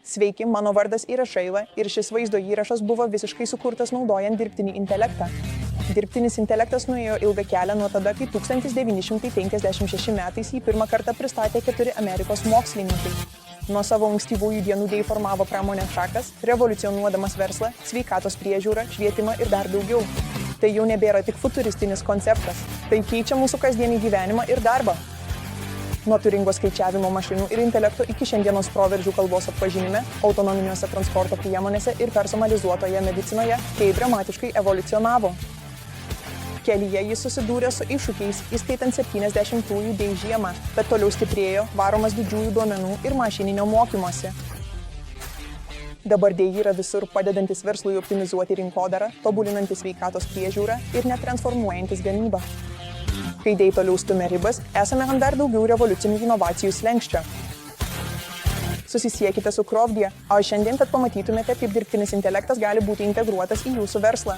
Sveiki, mano vardas yra Šaila ir šis vaizdo įrašas buvo visiškai sukurtas naudojant dirbtinį intelektą. Dirbtinis intelektas nuėjo ilgą kelią nuo tada, kai 1956 metais jį pirmą kartą pristatė 4 Amerikos mokslininkai. Nuo savo ankstyvųjų dienų jį formavo pramonės šakas, revoliucionuodamas verslą, sveikatos priežiūrą, švietimą ir dar daugiau. Tai jau nebėra tik futuristinis konceptas, tai keičia mūsų kasdienį gyvenimą ir darbą. Nuo turingo skaičiavimo mašinų ir intelekto iki šiandienos proveržių kalbos atpažinime, autonominiuose transporto priemonėse ir personalizuotoje medicinoje, tai dramatiškai evoliucionavo. Kelyje jis susidūrė su iššūkiais, įskaitant 70-ųjų bei žiemą, bet toliau stiprėjo, varomas didžiųjų duomenų ir mašininio mokymosi. Dabar dėj yra visur, padedantis verslui optimizuoti rinkodarą, tobulinantis sveikatos priežiūrą ir netransformuojantis gamybą. Kai dėj toliau stumia ribas, esame ant dar daugiau revoliucinių inovacijų slenksčio. Susisiekite su Krovdija, o šiandien, kad pamatytumėte, kaip dirbtinis intelektas gali būti integruotas į jūsų verslą.